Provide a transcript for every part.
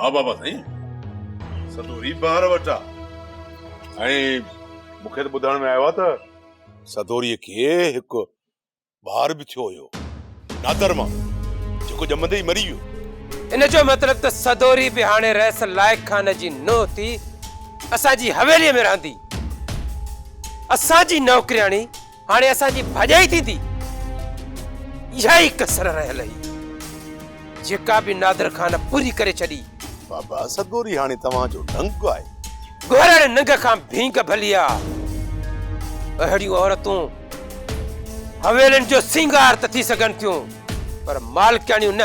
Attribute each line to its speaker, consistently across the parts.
Speaker 1: हा बाबा साईं सदोरी ॿार वटा ऐं मूंखे त ॿुधण में आयो आहे त सदोरीअ खे हिकु ॿार बि थियो हुयो नादर मां जेको ॼमंदे ई मरी वियो।
Speaker 2: इन जो मतिलब त सदोरी बि हाणे रैस लाइक खान जी नो थी असांजी हवेलीअ में रहंदी। असांजी नौकरियाणी हाणे असांजी भॼाई थींदी। इहा ई कसर रहियल हुई जेका बि नादर खान पूरी करे छॾी।
Speaker 1: बाबा सदोरी हाणे तव्हांजो ढंग आहे।
Speaker 2: गोहर नंग खां भींग भलिया अहिड़ियूं औरतूं हवेलियुनि जो सिंगार त थी सघनि थियूं पर मालकियाणियूं न।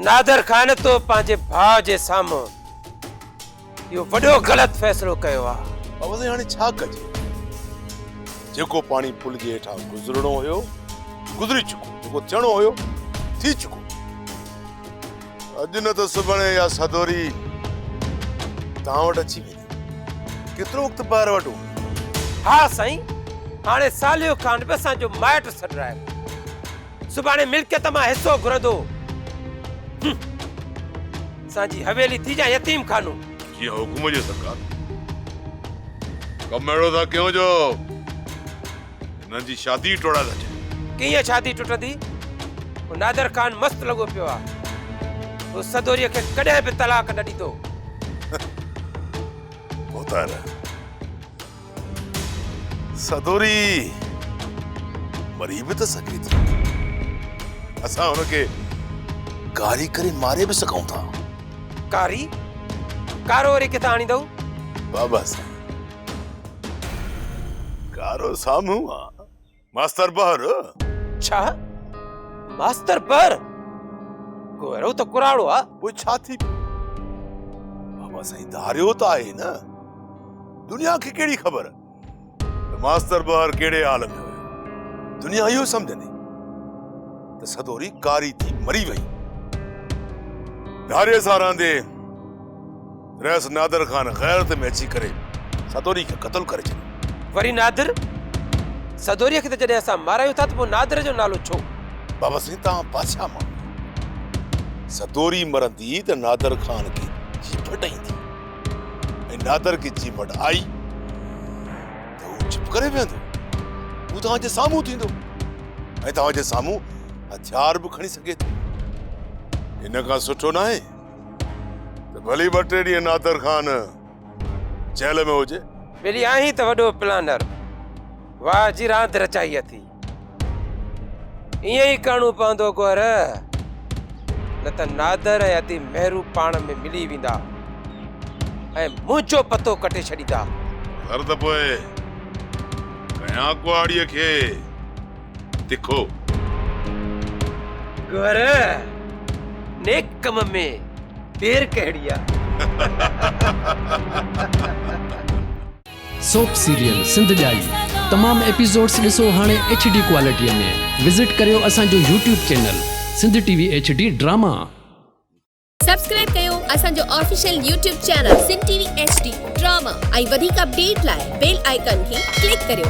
Speaker 2: नादर खान तो पंहिंजे भाउ जे साम्हूं इहो वॾो ग़लति फ़ैसिलो कयो आहे।
Speaker 1: बाबा साईं हाणे छा कजे? जेको पाणी पुल जे हेठां गुज़रणो हुयो गुज़री चुको, जेको थियणो हुयो थी चुको। अॼु न त सुभाणे या सदोरी तव्हां वटि अची वेंदी। केतिरो वक़्तु ॿाहिरि वटो?
Speaker 2: हा साईं हाणे सालियो खान बि असांजो माइट सॾु आहे। सुभाणे मिल्कियत मां हिसो घुरंदो। असांजी हवेली थी जाए यतीम खानो।
Speaker 1: ये हुकुम जे सरकार कम अहिड़ो था कयो जो हिननि जी शादी टोड़ा था चए।
Speaker 2: कीअं शादी टुटंदी? नादर खान मस्त लॻो पियो आहे। वो सदोरीअ खे कॾहिं बि तलाक न ॾींदो।
Speaker 1: सदोरी मरी बि त सघे थी। असां हुनखे कारी करे मारे बि सघूं था।
Speaker 2: कारी? कारो वरी किथां आणींदव?
Speaker 1: बाबा साईं कारो साम्हूं आहे मास्तर ॿार।
Speaker 2: छा मास्तर ॿार? गोरो त कुराड़ो आहे।
Speaker 1: पोइ छा थी? बाबा साईं धारियो त आहे न। दुनिया खे कहिड़ी ख़बर मास्तर ॿार कहिड़े हाल में हुयो? दुनिया इहो सम्झंदी त सदोरी कारी थी मरी वई। धारे सां रहंदे रैस नादर खान गैरत में अची करे सदोरी खे क़त्ल करे छॾियो।
Speaker 2: वरी नादिर? सदोरीअ खे त जॾहिं असां मारायूं था त पोइ नादिर जो नालो छो?
Speaker 1: बाबा साईं तव्हां बादशाह माण्हू। सदोरी मरंदी त नादर खान खे जीपट ईंदी ऐं नादर खे जीपट आई त हू चुप करे वेंदो। हू तव्हांजे साम्हूं थींदो ऐं तव्हांजे साम्हूं हथियार बि खणी सघे थो। इन खां सुठो न आहे त भली 2-3 ॾींहं नादर खान जेल में हुजे।
Speaker 2: मिली आहीं त वॾो प्लानर। वाह जी रांद रचाई अथई। ईअं ई करणो पवंदो गोर न त नादर ऐं अदी मेहरू पाण में मिली वेंदा ऐं मुंहिंजो पतो कटे छॾींदा।
Speaker 1: हर त पोइ कयां कुआड़ीअ खे तिखो।
Speaker 2: गोर नेक कम में देर कहिड़ी आहे?
Speaker 3: सोप सीरियल सिंध जाई तमाम एपिसोड्स ॾिसो हाणे HD क्वालिटीअ में। विजिट करियो असांजो YouTube channel Sindh TV HD drama.
Speaker 4: Subscribe कयो असांजो official YouTube channel Sindh TV HD drama ऐं वधीक अपडेट लाइ बेल आइकन खे क्लिक करियो।